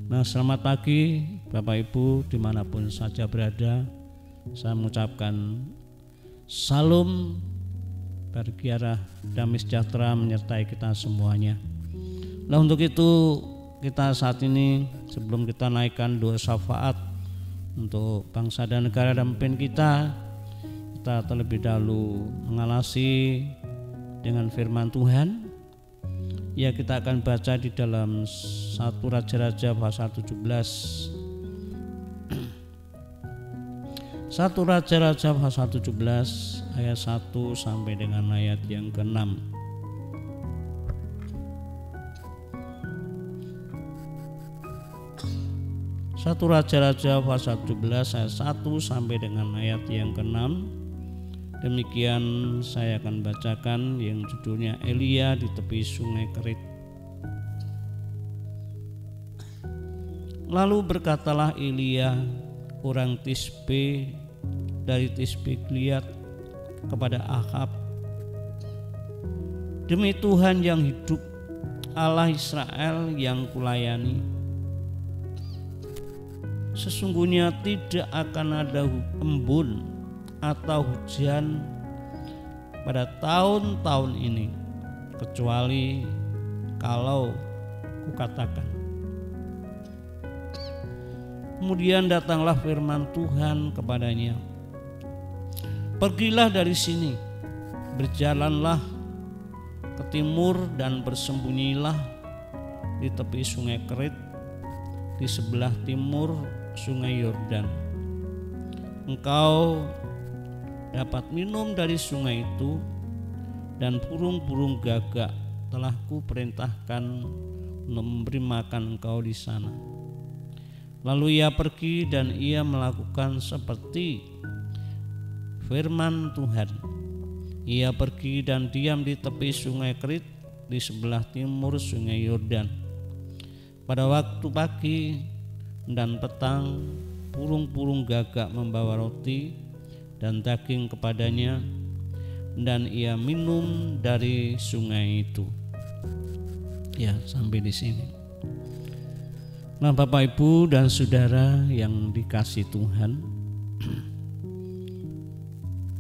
Nah, selamat pagi Bapak Ibu dimanapun saja berada. Saya mengucapkan salam berkiarah damai sejahtera menyertai kita semuanya. Nah, untuk itu kita saat ini sebelum kita naikkan doa syafaat untuk bangsa dan negara dan pemimpin kita terlebih dahulu mengalasi dengan firman Tuhan. Ya, kita akan baca di dalam 1 Raja-Raja pasal 17. 1 Raja-Raja pasal 17 ayat 1 sampai dengan ayat yang ke-6. 1 Raja-Raja pasal 17 ayat 1 sampai dengan ayat yang ke-6. Demikian saya akan bacakan yang judulnya Elia di tepi sungai Kerit. Lalu berkatalah Elia orang Tisbe dari Tisbe Gilead kepada Ahab, demi Tuhan yang hidup, Allah Israel yang kulayani, sesungguhnya tidak akan ada embun atau hujan pada tahun-tahun ini kecuali kalau kukatakan. Kemudian datanglah firman Tuhan kepadanya, pergilah dari sini, berjalanlah ke timur dan bersembunyilah di tepi sungai Kerit di sebelah timur sungai Yordan. Engkau dapat minum dari sungai itu, dan burung-burung gagak telah kuperintahkan untuk memberi makan engkau di sana. Lalu ia pergi dan ia melakukan seperti firman Tuhan. Ia pergi dan diam di tepi sungai Kerit di sebelah timur sungai Yordan. Pada waktu pagi dan petang, burung-burung gagak membawa roti dan daging kepadanya, dan ia minum dari sungai itu. Ya, sampai di sini. Nah, Bapak Ibu dan Saudara yang dikasihi Tuhan,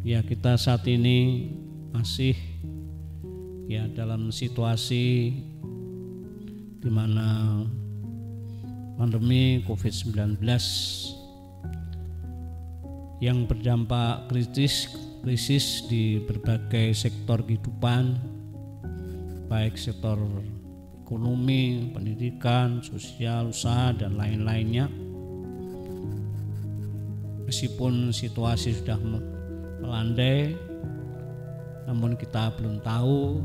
ya, kita saat ini masih ya dalam situasi di mana pandemi COVID-19 yang berdampak krisis di berbagai sektor kehidupan, baik sektor ekonomi, pendidikan, sosial, usaha, dan lain-lainnya. Meskipun situasi sudah melandai, namun kita belum tahu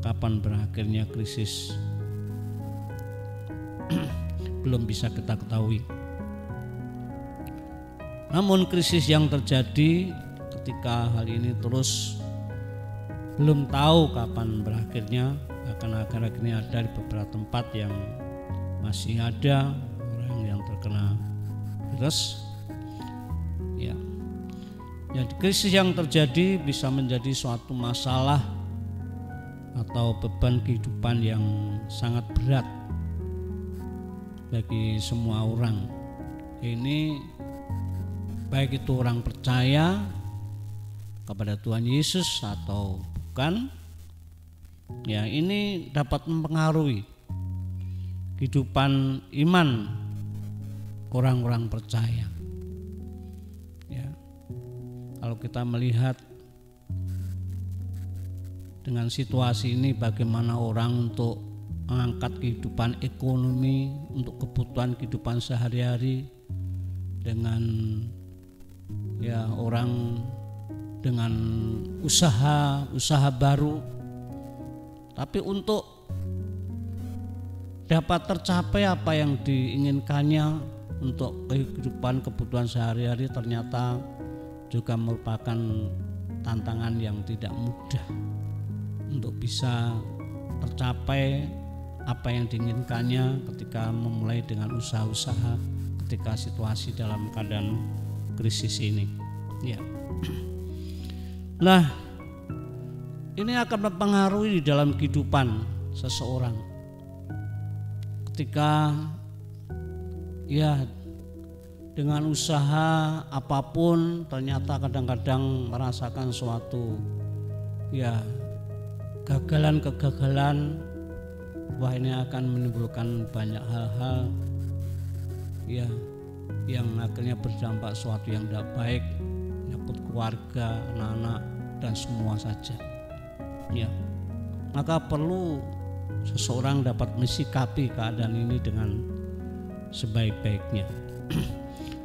kapan berakhirnya krisis. Belum bisa kita ketahui. Namun krisis yang terjadi ketika hal ini terus belum tahu kapan berakhirnya, bahkan akhir-akhir ini ada di beberapa tempat yang masih ada orang yang terkena virus. Ya, jadi krisis yang terjadi bisa menjadi suatu masalah atau beban kehidupan yang sangat berat bagi semua orang. Ini baik itu orang percaya kepada Tuhan Yesus atau bukan, ya, ini dapat mempengaruhi kehidupan iman orang-orang percaya. Ya, kalau kita melihat dengan situasi ini, bagaimana orang untuk mengangkat kehidupan ekonomi untuk kebutuhan kehidupan sehari-hari, dengan ya orang dengan usaha baru, tapi untuk dapat tercapai apa yang diinginkannya untuk kehidupan kebutuhan sehari-hari ternyata juga merupakan tantangan yang tidak mudah untuk bisa tercapai apa yang diinginkannya ketika memulai dengan usaha-usaha ketika situasi dalam keadaan krisis ini. Ya. Nah, ini akan mempengaruhi di dalam kehidupan seseorang ketika ya dengan usaha apapun ternyata kadang-kadang merasakan suatu ya kegagalan, wah ini akan menimbulkan banyak hal-hal ya yang akhirnya berdampak suatu yang tidak baik, menyangkut keluarga, anak-anak dan semua saja. Ya, maka perlu seseorang dapat mensikapi keadaan ini dengan sebaik-baiknya.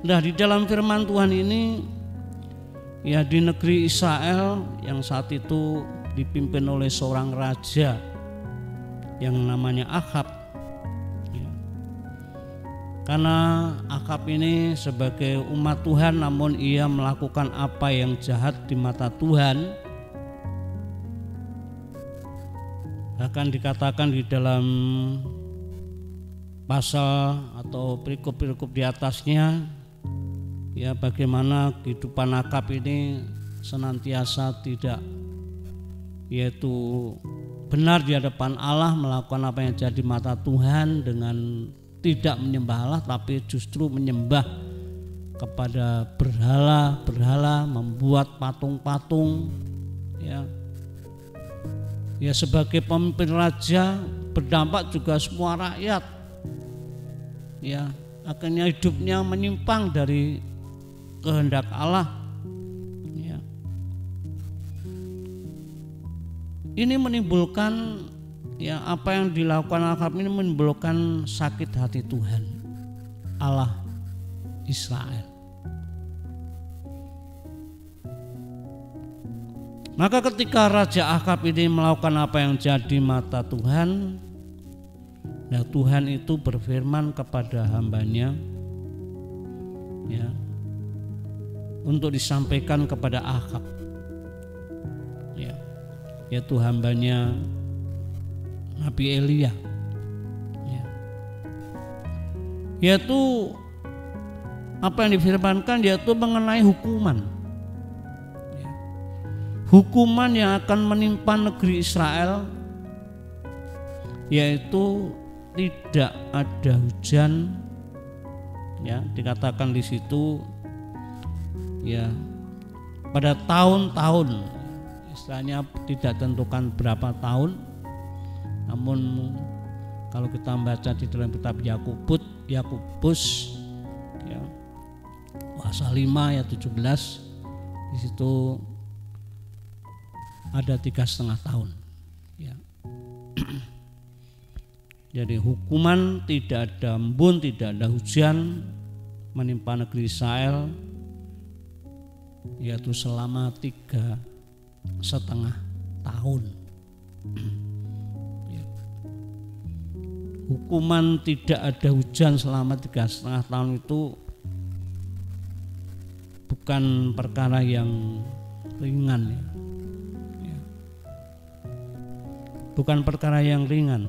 Nah, di dalam firman Tuhan ini ya di negeri Israel yang saat itu dipimpin oleh seorang raja yang namanya Akhab. Ya. Karena Akhab ini sebagai umat Tuhan namun ia melakukan apa yang jahat di mata Tuhan. Bahkan dikatakan di dalam pasal atau perikop-perikop di atasnya ya bagaimana kehidupan Akhab ini senantiasa tidak yaitu benar di hadapan Allah, melakukan apa yang jadi mata Tuhan dengan tidak menyembah Allah tapi justru menyembah kepada berhala, membuat patung-patung ya. Ya sebagai pemimpin raja berdampak juga semua rakyat ya akhirnya hidupnya menyimpang dari kehendak Allah ya. Ini menimbulkan ya apa yang dilakukan Akhab ini menimbulkan sakit hati Tuhan Allah Israel. Maka ketika Raja Akhab ini melakukan apa yang jadi mata Tuhan, nah Tuhan itu berfirman kepada hambanya ya untuk disampaikan kepada Akhab ya, yaitu hambanya Nabi Elia ya. Yaitu apa yang difirmankan yaitu mengenai hukuman ya. Hukuman yang akan menimpa negeri Israel yaitu tidak ada hujan ya, dikatakan di situ ya pada tahun-tahun, istilahnya tidak tentukan berapa tahun, namun kalau kita membaca di dalam kitab Yakobus ya pasal 5 ayat 17 di situ ada 3,5 tahun ya. Jadi hukuman tidak ada embun, tidak ada hujan menimpa negeri Israel yaitu selama 3,5 tahun. Ya. Hukuman tidak ada hujan selama 3,5 tahun itu bukan perkara yang ringan ya. Ya. Bukan perkara yang ringan.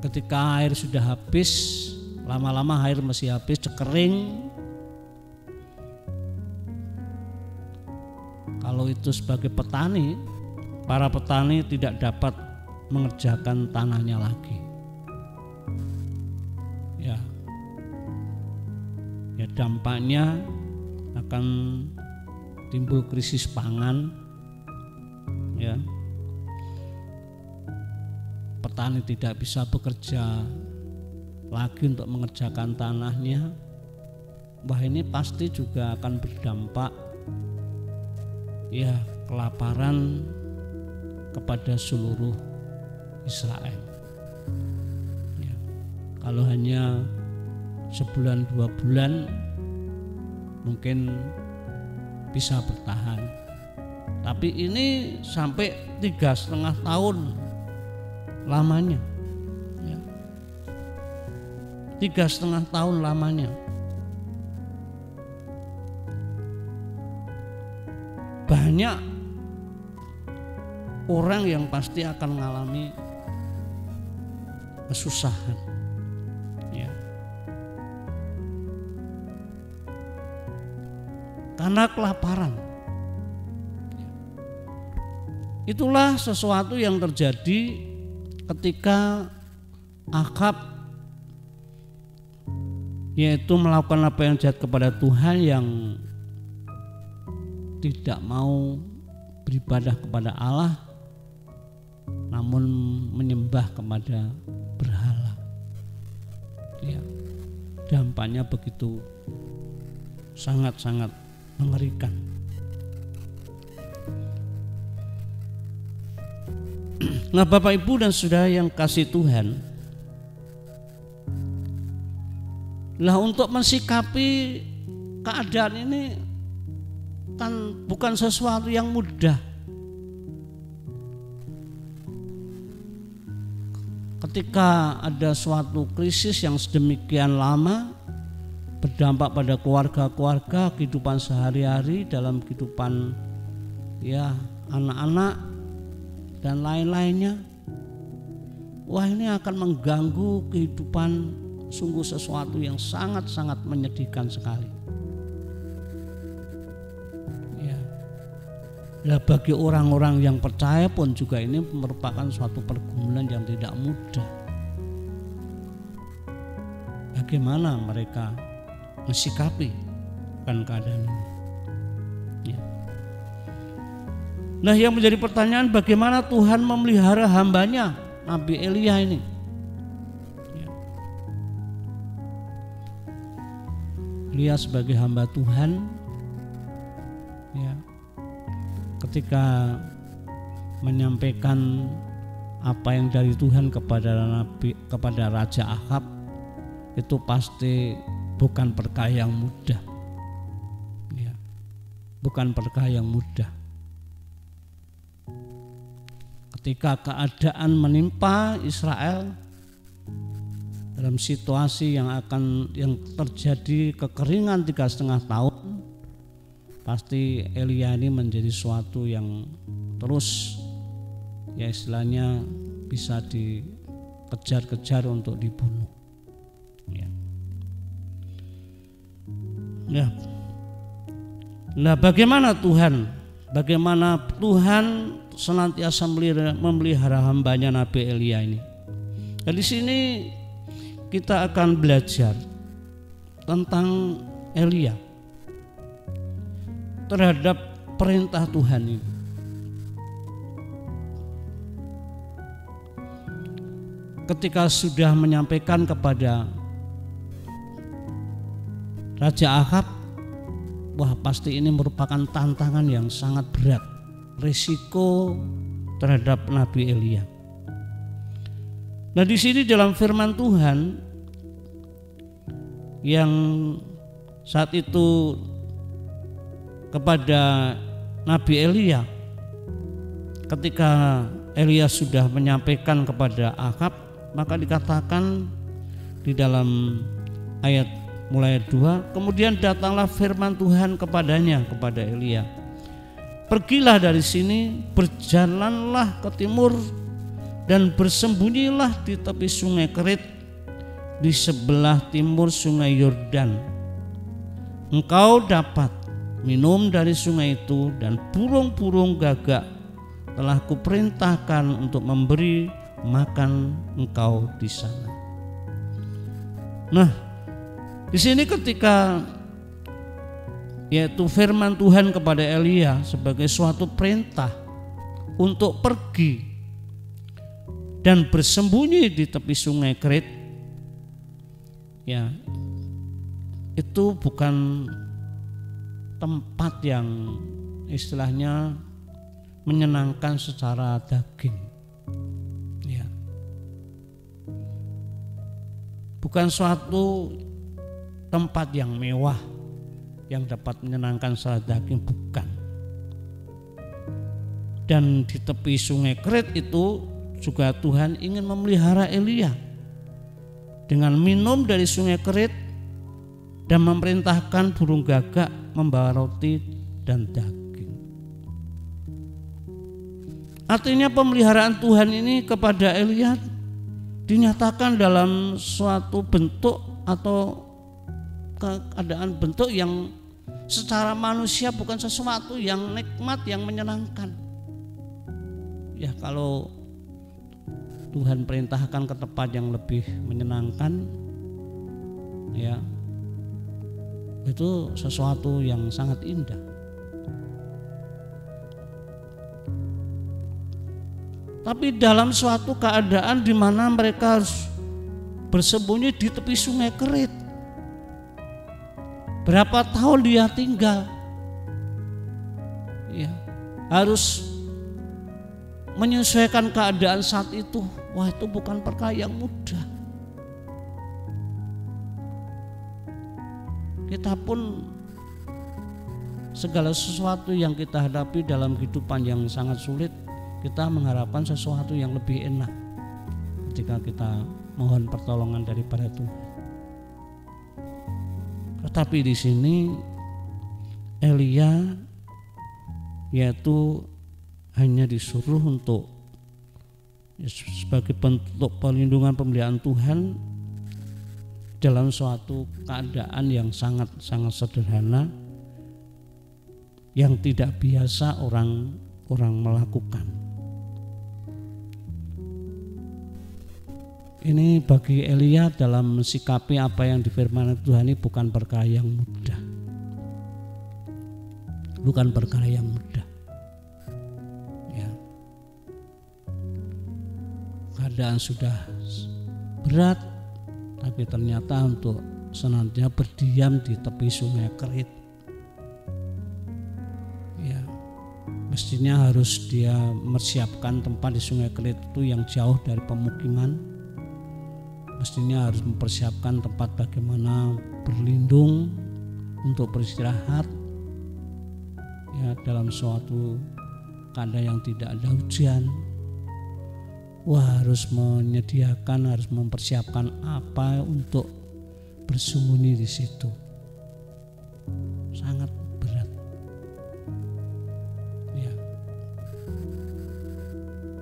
Ketika air sudah habis, lama-lama air masih habis, kering. Kalau itu sebagai petani, para petani tidak dapat mengerjakan tanahnya lagi. Ya, ya dampaknya akan timbul krisis pangan. Ya. Petani tidak bisa bekerja lagi untuk mengerjakan tanahnya. Wah ini pasti juga akan berdampak ya kelaparan kepada seluruh Israel. Ya, kalau hanya sebulan 2 bulan mungkin bisa bertahan, tapi ini sampai 3,5 tahun lamanya ya. 3,5 tahun lamanya. Banyak orang yang pasti akan mengalami kesusahan ya. Karena kelaparan. Itulah sesuatu yang terjadi ketika Ahab, yaitu melakukan apa yang jahat kepada Tuhan, yang tidak mau beribadah kepada Allah, namun menyembah kepada berhala. Ya, dampaknya begitu sangat-sangat mengerikan. Nah, Bapak Ibu dan Saudara yang kasih Tuhan, lah untuk mensikapi keadaan ini kan bukan sesuatu yang mudah. Ketika ada suatu krisis yang sedemikian lama berdampak pada keluarga-keluarga, kehidupan sehari-hari, dalam kehidupan ya anak-anak dan lain-lainnya, wah ini akan mengganggu kehidupan, sungguh sesuatu yang sangat-sangat menyedihkan sekali. Ya. Nah, bagi orang-orang yang percaya pun juga ini merupakan suatu pergumulan yang tidak mudah. Bagaimana mereka mensikapi keadaan ini? Ya. Nah, yang menjadi pertanyaan, bagaimana Tuhan memelihara hambanya Nabi Elia ini? Ya. Elia sebagai hamba Tuhan, ya, ketika menyampaikan apa yang dari Tuhan kepada Raja Ahab, itu pasti bukan perkara yang mudah. Ya, bukan perkara yang mudah. Ketika keadaan menimpa Israel dalam situasi yang terjadi kekeringan 3,5 tahun, pasti Elia ini menjadi suatu yang terus, ya istilahnya, bisa dikejar-kejar untuk dibunuh. Ya. Ya. Nah, bagaimana Tuhan senantiasa memelihara hambanya Nabi Elia ini? Dan di sini kita akan belajar tentang Elia terhadap perintah Tuhan ini. Ketika sudah menyampaikan kepada Raja Ahab, wah pasti ini merupakan tantangan yang sangat berat, risiko terhadap Nabi Elia. Nah, di sini dalam firman Tuhan yang saat itu kepada Nabi Elia, ketika Elia sudah menyampaikan kepada Ahab, maka dikatakan di dalam ayat mulai 2, kemudian datanglah firman Tuhan kepadanya, kepada Elia, pergilah dari sini, berjalanlah ke timur dan bersembunyilah di tepi sungai Kerit di sebelah timur sungai Yordan. Engkau dapat minum dari sungai itu, dan burung-burung gagak telah kuperintahkan untuk memberi makan engkau di sana. Nah, di sini ketika yaitu firman Tuhan kepada Elia sebagai suatu perintah untuk pergi dan bersembunyi di tepi sungai Kerit, ya itu bukan tempat yang istilahnya menyenangkan secara daging, ya. Bukan suatu tempat yang mewah yang dapat menyenangkan secara daging, bukan. Dan di tepi sungai Kerit itu juga Tuhan ingin memelihara Elia dengan minum dari sungai Kerit dan memerintahkan burung gagak membawa roti dan daging. Artinya pemeliharaan Tuhan ini kepada Elia dinyatakan dalam suatu bentuk atau keadaan bentuk yang secara manusia bukan sesuatu yang nikmat, yang menyenangkan. Ya, kalau Tuhan perintahkan ke tempat yang lebih menyenangkan, ya, itu sesuatu yang sangat indah. Tapi dalam suatu keadaan di mana mereka harus bersembunyi di tepi sungai Kerit, berapa tahun dia tinggal, ya, harus menyesuaikan keadaan saat itu. Wah, itu bukan perkara yang mudah. Kita pun segala sesuatu yang kita hadapi dalam kehidupan yang sangat sulit, kita mengharapkan sesuatu yang lebih enak ketika kita mohon pertolongan daripada Tuhan. Tetapi di sini Elia yaitu hanya disuruh untuk sebagai bentuk perlindungan pemeliharaan Tuhan dalam suatu keadaan yang sangat sederhana yang tidak biasa orang melakukan. Ini bagi Elia dalam mensikapi apa yang difirmankan Tuhan ini bukan perkara yang mudah. Bukan perkara yang mudah. Ya. Keadaan sudah berat, tapi ternyata untuk senantiasa berdiam di tepi sungai Kerit, ya, mestinya harus dia mempersiapkan tempat di sungai Kerit itu yang jauh dari pemukiman. Mestinya harus mempersiapkan tempat bagaimana berlindung untuk beristirahat, ya, dalam suatu keadaan yang tidak ada hujan. Wah, harus menyediakan, harus mempersiapkan apa untuk bersembunyi di situ. Sangat berat. Ya.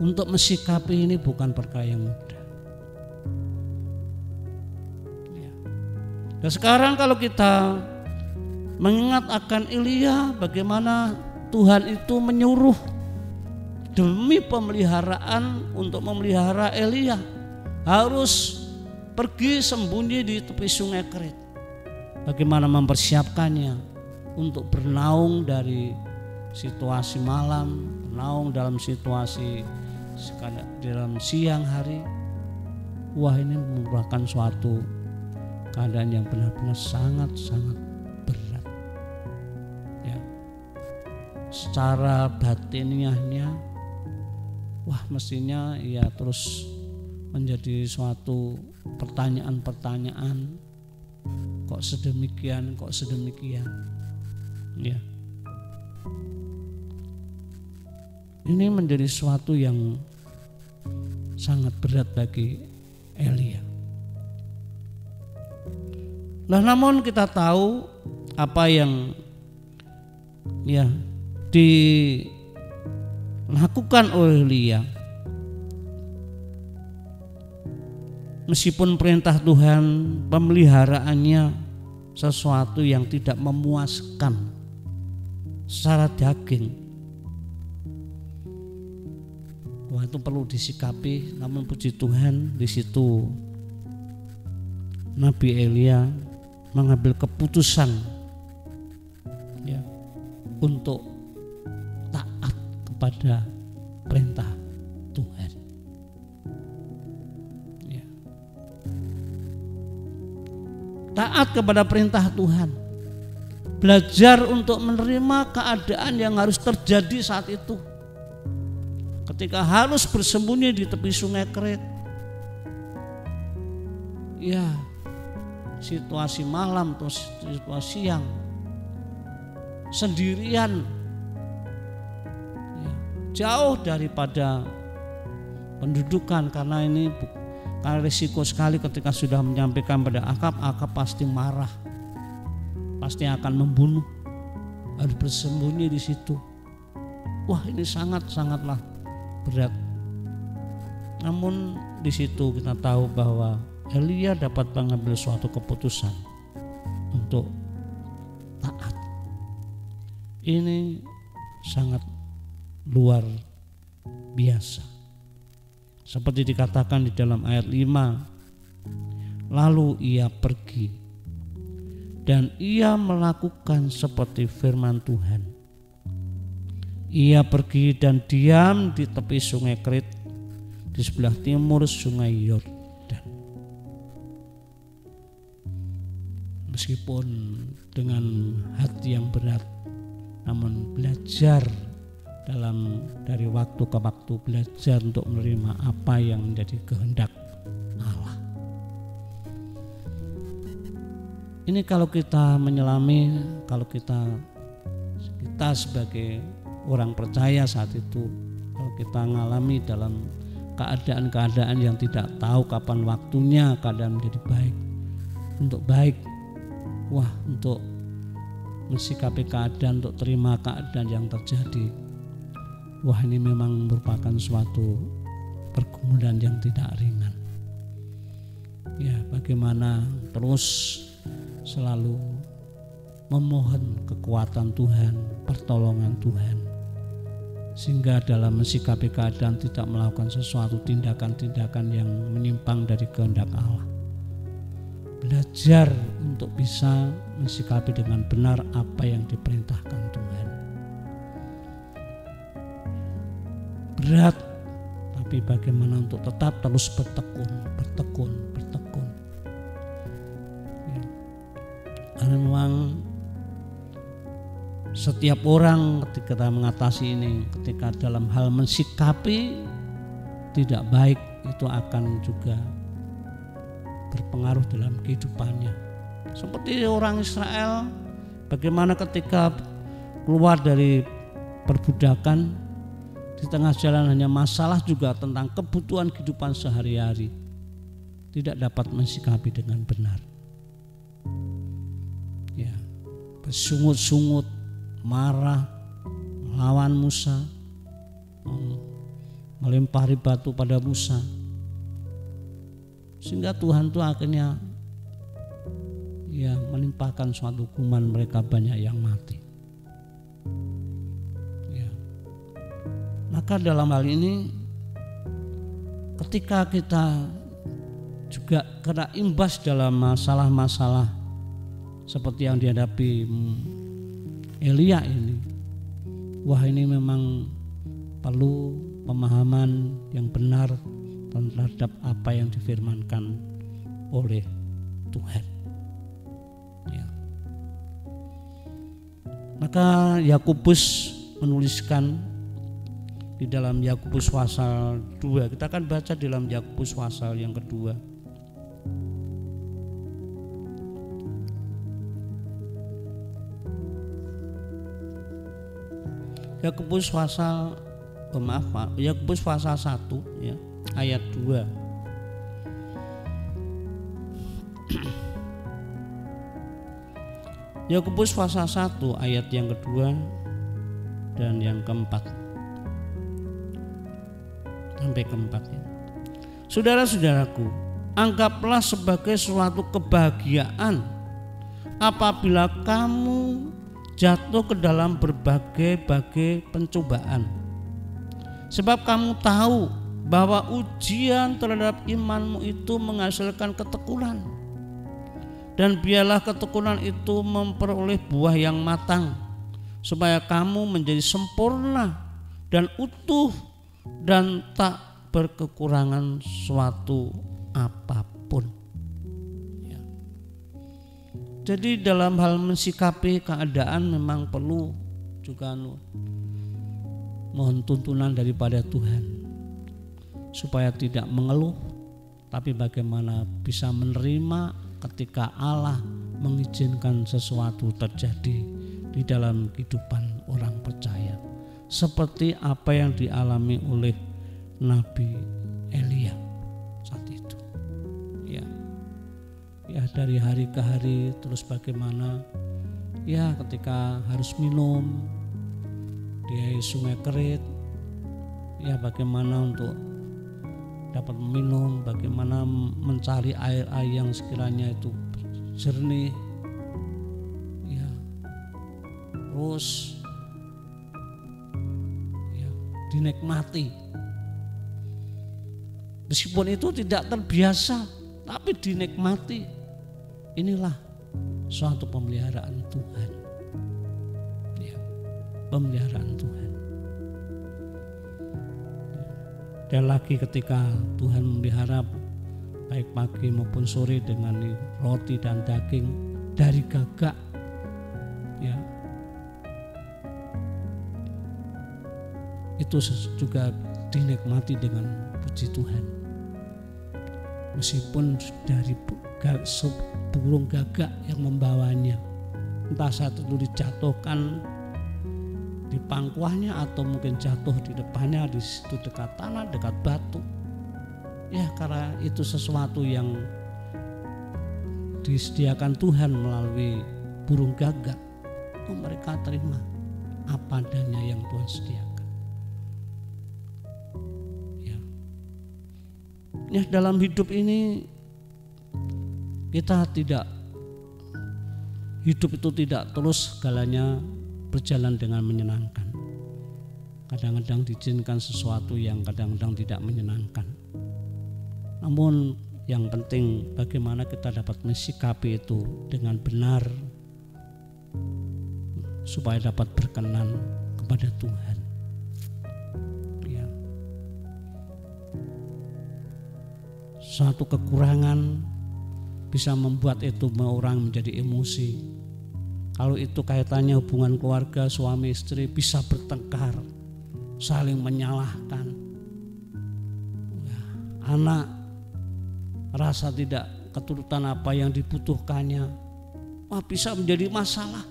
Untuk mensikapi ini bukan perkara yang mudah. Ya. Dan sekarang kalau kita mengingat akan Elia, bagaimana Tuhan itu menyuruh demi pemeliharaan untuk memelihara Elia harus pergi sembunyi di tepi sungai Kerit. Bagaimana mempersiapkannya untuk bernaung dari situasi malam, bernaung dalam situasi dalam siang hari. Wah, ini merupakan suatu keadaan yang benar-benar sangat berat. Ya. Secara batiniahnya, wah, mestinya ya terus menjadi suatu pertanyaan-pertanyaan, kok sedemikian. Ya. Ini menjadi suatu yang sangat berat bagi Elia. Nah, namun kita tahu apa yang ya dilakukan oleh Elia. Meskipun perintah Tuhan pemeliharaannya sesuatu yang tidak memuaskan secara daging, wah, itu perlu disikapi. Namun puji Tuhan, di situ Nabi Elia mengambil keputusan, ya, untuk taat kepada perintah Tuhan. Ya. Taat kepada perintah Tuhan, belajar untuk menerima keadaan yang harus terjadi saat itu. Ketika harus bersembunyi di tepi sungai Kerit, ya, situasi malam atau situasi siang, sendirian, ya, jauh daripada pendudukan, karena ini risiko sekali ketika sudah menyampaikan pada Akab pasti marah, pasti akan membunuh. Harus bersembunyi di situ. Wah, ini sangatlah berat. Namun di situ kita tahu bahwa Elia dapat mengambil suatu keputusan untuk taat. Ini sangat luar biasa. Seperti dikatakan di dalam ayat 5, lalu ia pergi dan ia melakukan seperti firman Tuhan. Ia pergi dan diam di tepi sungai Kerit di sebelah timur sungai Yordan. Meskipun dengan hati yang berat, namun belajar dari waktu ke waktu, belajar untuk menerima apa yang menjadi kehendak Allah. Ini kalau kita menyelami, kalau kita sebagai orang percaya saat itu, kalau kita mengalami dalam keadaan-keadaan yang tidak tahu kapan waktunya keadaan menjadi baik, untuk baik, untuk mensikapi keadaan, untuk terima keadaan yang terjadi, ini memang merupakan suatu pergumulan yang tidak ringan. Ya, bagaimana terus selalu memohon kekuatan Tuhan, pertolongan Tuhan, sehingga dalam mensikapi keadaan tidak melakukan sesuatu tindakan-tindakan yang menyimpang dari kehendak Allah. Belajar untuk bisa mensikapi dengan benar apa yang diperintahkan Tuhan. Berat, tapi bagaimana untuk tetap terus bertekun. Ya. Karena memang setiap orang ketika kita mengatasi ini, ketika dalam hal mensikapi tidak baik, itu akan juga berpengaruh dalam kehidupannya. Seperti orang Israel, bagaimana ketika keluar dari perbudakan, di tengah jalan hanya masalah juga tentang kebutuhan kehidupan sehari-hari, tidak dapat mensikapi dengan benar. Ya, bersungut-sungut, marah, melawan Musa, melempari batu pada Musa, sehingga Tuhan itu akhirnya menimpakan suatu hukuman, mereka banyak yang mati. Ya. Maka dalam hal ini, ketika kita juga kena imbas dalam masalah-masalah seperti yang dihadapi Elia ini, ini memang perlu pemahaman yang benar terhadap apa yang difirmankan oleh Tuhan. Ya. Maka Yakobus menuliskan di dalam Yakobus pasal 2, kita akan baca di dalam Yakobus pasal yang kedua. Yakobus pasal Yakobus pasal 1 ya, ayat 2. Yakobus pasal 1 ayat yang kedua dan yang keempat sampai keempat ya. Saudara-saudaraku, anggaplah sebagai suatu kebahagiaan apabila kamu jatuh ke dalam berbagai-bagai pencobaan, sebab kamu tahu bahwa ujian terhadap imanmu itu menghasilkan ketekunan. Dan biarlah ketekunan itu memperoleh buah yang matang, supaya kamu menjadi sempurna dan utuh dan tak berkekurangan suatu apapun. Ya. Jadi dalam hal mensikapi keadaan memang perlu juga mohon tuntunan daripada Tuhan, supaya tidak mengeluh, tapi bagaimana bisa menerima ketika Allah mengizinkan sesuatu terjadi di dalam kehidupan orang percaya, seperti apa yang dialami oleh Nabi Elia saat itu. Ya, dari hari ke hari terus bagaimana ya ketika harus minum di sungai Kerit, ya bagaimana untuk dapat minum, bagaimana mencari air-air yang sekiranya itu jernih, ya, terus ya, dinikmati. Meskipun itu tidak terbiasa, tapi dinikmati. Inilah suatu pemeliharaan Tuhan. Ya, pemeliharaan Tuhan. Dan lagi ketika Tuhan memelihara baik pagi maupun sore dengan roti dan daging dari gagak, ya, itu juga dinikmati dengan puji Tuhan. Meskipun dari burung gagak yang membawanya, entah saat itu dijatuhkan di pangkuannya atau mungkin jatuh di depannya, di situ dekat tanah, dekat batu. Ya, karena itu sesuatu yang disediakan Tuhan melalui burung gagak. Mereka terima apa adanya yang Tuhan sediakan. Ya, dalam hidup ini kita hidup itu tidak terus segalanya berjalan dengan menyenangkan. Kadang-kadang diizinkan sesuatu yang kadang-kadang tidak menyenangkan. Namun yang penting bagaimana kita dapat mensikapi itu dengan benar supaya dapat berkenan kepada Tuhan. Ya. Suatu kekurangan bisa membuat itu orang menjadi emosi. Kalau itu kaitannya hubungan keluarga suami istri bisa bertengkar, saling menyalahkan. Anak rasa tidak keturutan apa yang dibutuhkannya, bisa menjadi masalah.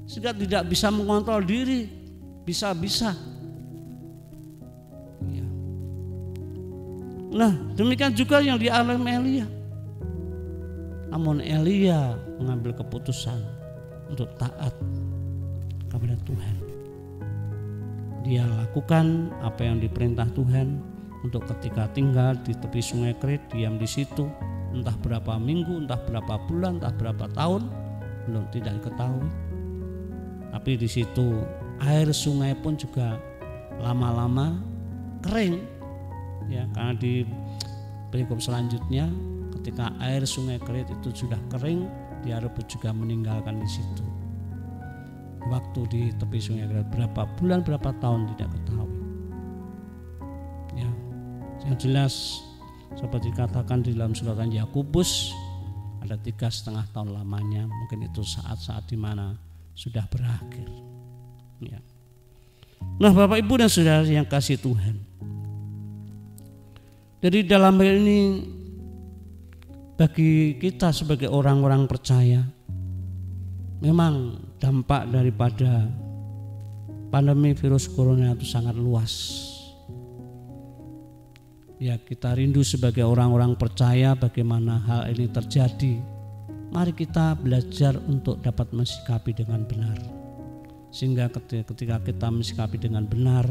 Sehingga tidak bisa mengontrol diri, bisa-bisa. Nah, demikian juga yang dialami Elia. Namun Elia mengambil keputusan untuk taat kepada Tuhan. Dia lakukan apa yang diperintah Tuhan untuk ketika tinggal di tepi sungai Kerit, diam di situ entah berapa minggu, entah berapa bulan, entah berapa tahun, belum tidak diketahui. Tapi di situ air sungai pun juga lama-lama kering. Ya, karena di perikop selanjutnya ketika air sungai Kerit itu sudah kering, dia juga meninggalkan di situ. Waktu di tepi sungai Kerit berapa bulan, berapa tahun tidak ketahui. Ya, yang jelas seperti dikatakan di dalam suratan Yakobus ada 3,5 tahun lamanya. Mungkin itu saat-saat di mana sudah berakhir. Ya. Nah, Bapak Ibu dan Saudara yang kasih Tuhan, jadi dalam hal ini bagi kita sebagai orang-orang percaya, memang dampak daripada pandemi virus corona itu sangat luas. Ya, kita rindu sebagai orang-orang percaya bagaimana hal ini terjadi. Mari kita belajar untuk dapat mensikapi dengan benar. Sehingga ketika kita mensikapi dengan benar,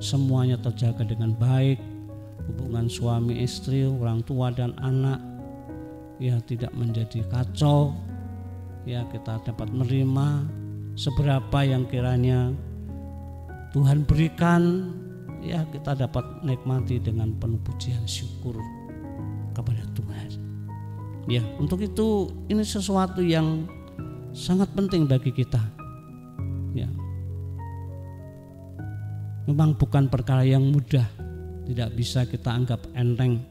semuanya terjaga dengan baik. Hubungan suami istri, orang tua dan anak, ya tidak menjadi kacau. Ya, kita dapat menerima seberapa yang kiranya Tuhan berikan. Ya, kita dapat nikmati dengan penuh pujian syukur kepada Tuhan. Ya, untuk itu ini sesuatu yang sangat penting bagi kita. Ya, memang bukan perkara yang mudah, tidak bisa kita anggap enteng,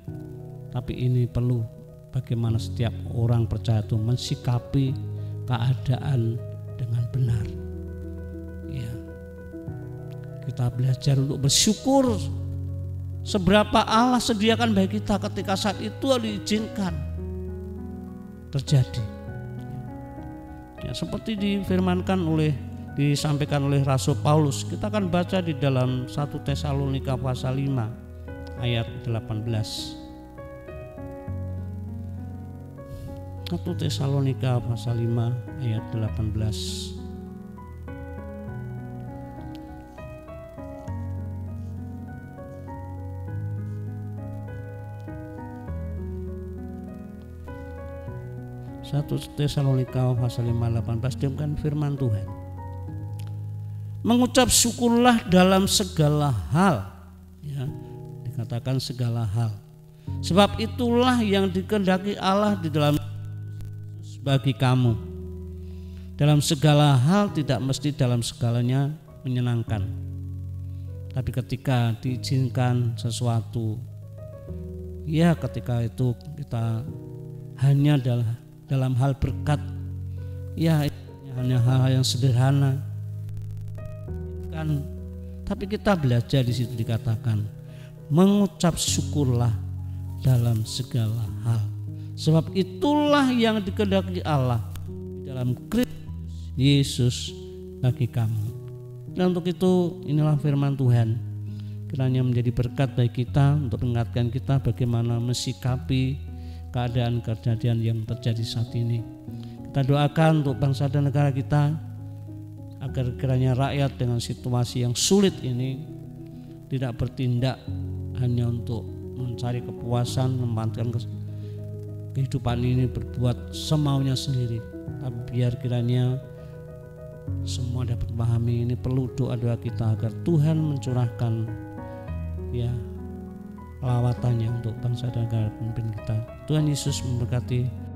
tapi ini perlu bagaimana setiap orang percaya itu mensikapi keadaan dengan benar. Ya, kita belajar untuk bersyukur seberapa Allah sediakan bagi kita ketika saat itu diizinkan terjadi. Ya, seperti disampaikan oleh Rasul Paulus, kita akan baca di dalam 1 Tesalonika pasal 5 ayat 18. 1 Tesalonika pasal 5 ayat 18. Satu Tesalonika pasal 5:18 demikian firman Tuhan. Mengucap syukurlah dalam segala hal, dikatakan segala hal. Sebab itulah yang dikehendaki Allah di dalam bagi kamu. Dalam segala hal, tidak mesti dalam segalanya menyenangkan. Tapi ketika diizinkan sesuatu, ya ketika itu kita hanya dalam hal berkat, ya hanya hal-hal yang sederhana kan. Tapi kita belajar di situ dikatakan mengucap syukurlah dalam segala hal, sebab itulah yang dikehendaki Allah dalam Kristus Yesus bagi kamu. Dan untuk itu inilah firman Tuhan, kiranya menjadi berkat bagi kita untuk mengingatkan kita bagaimana mensikapi keadaan kejadian yang terjadi saat ini. Kita doakan untuk bangsa dan negara kita, agar kiranya rakyat dengan situasi yang sulit ini tidak bertindak hanya untuk mencari kepuasan, memanfaatkan kehidupan ini berbuat semaunya sendiri. Tapi biar kiranya semua dapat memahami, ini perlu doa-doa kita agar Tuhan mencurahkan ya lawatannya untuk bangsa dan negara pemimpin kita. Tuhan Yesus memberkati.